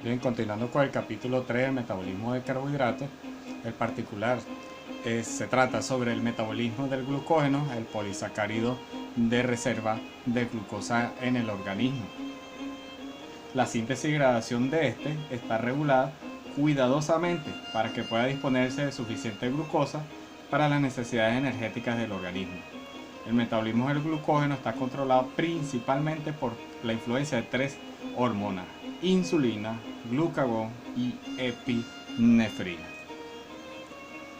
Bien, continuando con el capítulo 3 del metabolismo de carbohidratos, el particular se trata sobre el metabolismo del glucógeno, el polisacárido de reserva de glucosa en el organismo. La síntesis y gradación de este está regulada cuidadosamente para que pueda disponerse de suficiente glucosa para las necesidades energéticas del organismo. El metabolismo del glucógeno está controlado principalmente por la influencia de tres hormonas: insulina, glucagón y epinefrina.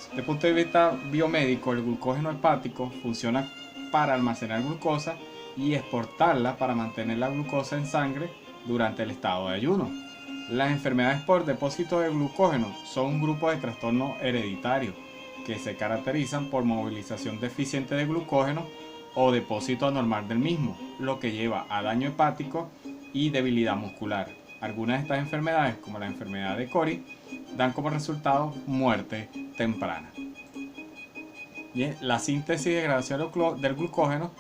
Desde el punto de vista biomédico, el glucógeno hepático funciona para almacenar glucosa y exportarla para mantener la glucosa en sangre durante el estado de ayuno. Las enfermedades por depósito de glucógeno son un grupo de trastornos hereditarios que se caracterizan por movilización deficiente de glucógeno o depósito anormal del mismo, lo que lleva a daño hepático y debilidad muscular. Algunas de estas enfermedades, como la enfermedad de Cori, dan como resultado muerte temprana. Bien, la síntesis y degradación del glucógeno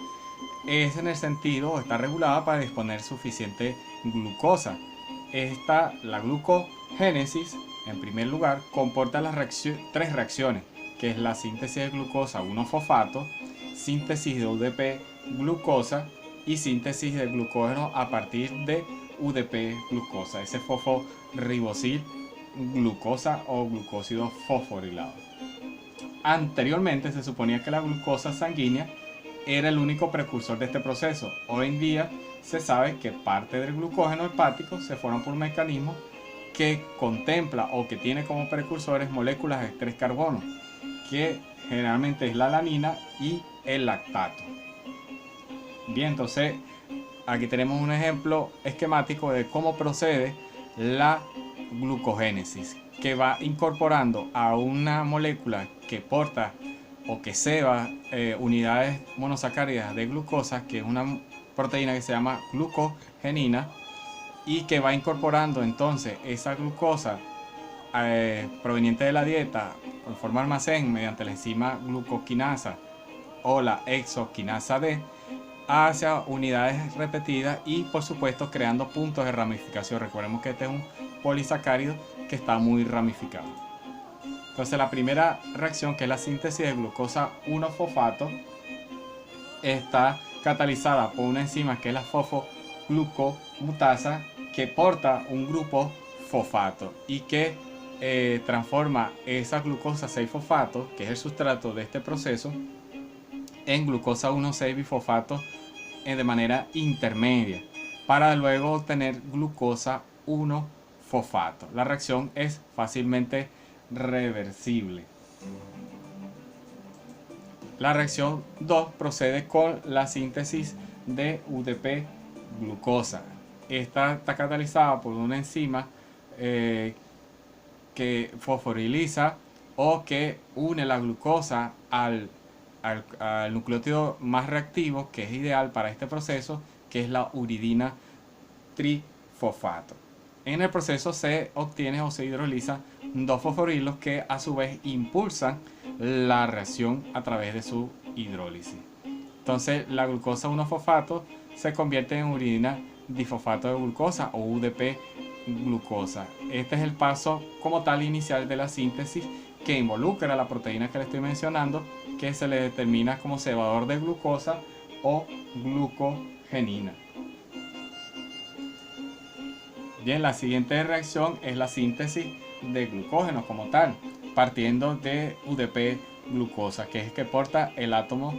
es en el sentido, está regulada para disponer suficiente glucosa. La glucogénesis, en primer lugar, comporta tres reacciones, que es la síntesis de glucosa 1-fosfato, síntesis de UDP glucosa y síntesis de glucógeno a partir de UDP glucosa, ese fosforibosil glucosa o glucósido fosforilado. Anteriormente se suponía que la glucosa sanguínea era el único precursor de este proceso. Hoy en día se sabe que parte del glucógeno hepático se forma por un mecanismo que contempla o que tiene como precursores moléculas de 3 carbonos, que generalmente es la alanina y el lactato. Bien, entonces aquí tenemos un ejemplo esquemático de cómo procede la glucogénesis, que va incorporando a una molécula que porta o que ceba unidades monosacáridas de glucosa, que es una proteína que se llama glucogenina, y que va incorporando entonces esa glucosa proveniente de la dieta en forma de almacén mediante la enzima glucoquinasa o la exoquinasa D hacia unidades repetidas y por supuesto creando puntos de ramificación. Recordemos que este es un polisacárido que está muy ramificado. Entonces la primera reacción, que es la síntesis de glucosa 1-fosfato, está catalizada por una enzima que es la fosfoglucomutasa, que porta un grupo fosfato y que transforma esa glucosa 6-fosfato, que es el sustrato de este proceso, en glucosa 1,6-bifosfato de manera intermedia, para luego obtener glucosa 1-fosfato. La reacción es fácilmente reversible. La reacción 2 procede con la síntesis de UDP glucosa. Esta está catalizada por una enzima que fosforiliza o que une la glucosa al nucleótido más reactivo, que es ideal para este proceso, que es la uridina trifosfato. En el proceso se obtiene o se hidroliza dos fosforilos que a su vez impulsan la reacción a través de su hidrólisis. Entonces la glucosa 1-fosfato se convierte en uridina difosfato de glucosa o UDP glucosa. Este es el paso como tal inicial de la síntesis, que involucra la proteína que le estoy mencionando, que se le determina como cebador de glucosa o glucogenina. Bien, la siguiente reacción es la síntesis de glucógeno como tal, partiendo de UDP glucosa, que es el que porta el átomo,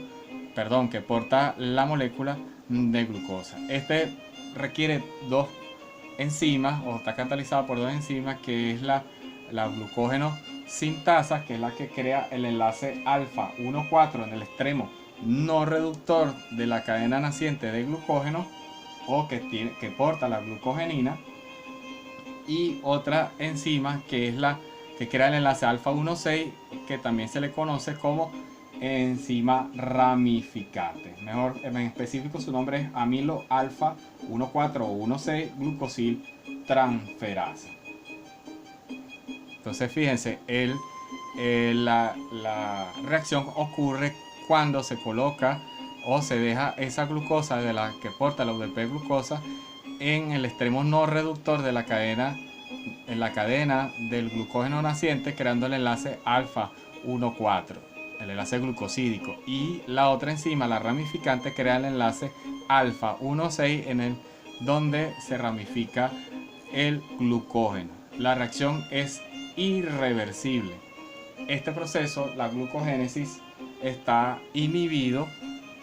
que porta la molécula de glucosa. Este requiere dos enzimas, o está catalizado por dos enzimas, que es la glucógeno sintasa, que es la que crea el enlace alfa 1,4 en el extremo no reductor de la cadena naciente de glucógeno, o que porta la glucogenina, y otra enzima que es la que crea el enlace alfa 1,6, que también se le conoce como enzima ramificante. Mejor en específico su nombre es amilo alfa 1,4 o 1,6 glucosil transferasa. Entonces fíjense, la reacción ocurre cuando se coloca o se deja esa glucosa de la que porta la UDP glucosa en el extremo no reductor de la cadena en la cadena del glucógeno naciente, creando el enlace alfa 1,4, el enlace glucosídico, y la otra enzima, la ramificante, crea el enlace alfa 1,6 en el donde se ramifica el glucógeno. La reacción es irreversible. Este proceso, la glucogénesis, está inhibido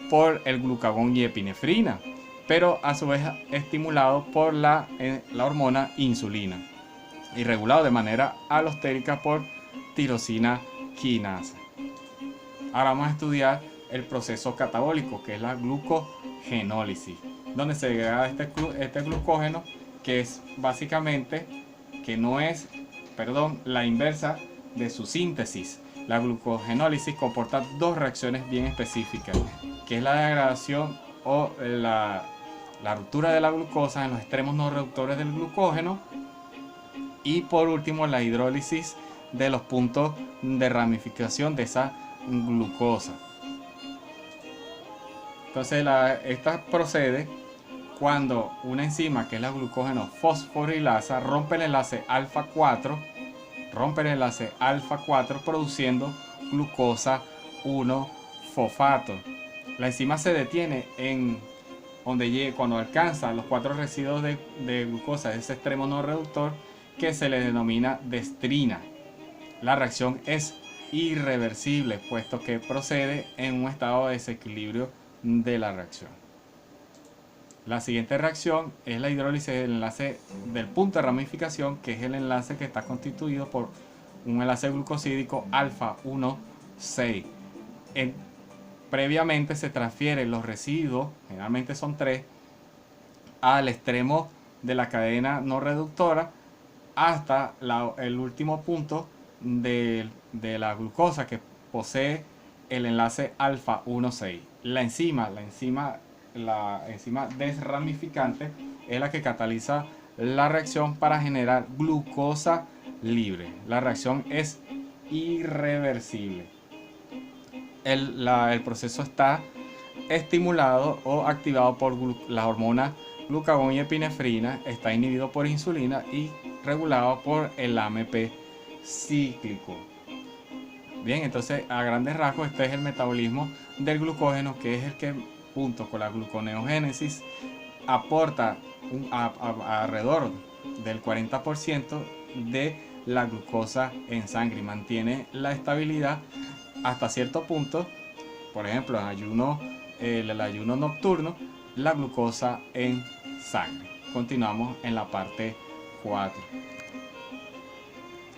por el glucagón y epinefrina, pero a su vez estimulado por la hormona insulina y regulado de manera alostérica por tirosina quinasa. Ahora vamos a estudiar el proceso catabólico, que es la glucogenólisis, donde se degrada este glucógeno, que es básicamente, la inversa de su síntesis. La glucogenólisis comporta dos reacciones bien específicas, que es la degradación o la ruptura de la glucosa en los extremos no reductores del glucógeno, y por último la hidrólisis de los puntos de ramificación de esa glucosa. Entonces esta procede cuando una enzima, que es la glucógeno fosforilasa, rompe el enlace alfa 4 produciendo glucosa 1-fosfato. La enzima se detiene en donde cuando alcanza los 4 residuos de glucosa de ese extremo no reductor, que se le denomina destrina. La reacción es irreversible, puesto que procede en un estado de desequilibrio de la reacción. La siguiente reacción es la hidrólisis del enlace del punto de ramificación, que es el enlace que está constituido por un enlace glucosídico alfa 1,6. Previamente se transfieren los residuos, generalmente son 3, al extremo de la cadena no reductora hasta el último punto de la glucosa, que posee el enlace alfa 1,6. La enzima desramificante es la que cataliza la reacción para generar glucosa libre. La reacción es irreversible. El proceso está estimulado o activado por la hormona glucagón y epinefrina, está inhibido por insulina y regulado por el AMP cíclico. Bien, entonces a grandes rasgos este es el metabolismo del glucógeno, que es el que junto con la gluconeogénesis aporta alrededor del 40% de la glucosa en sangre y mantiene la estabilidad hasta cierto punto. Por ejemplo, el ayuno nocturno, la glucosa en sangre. Continuamos en la parte 4.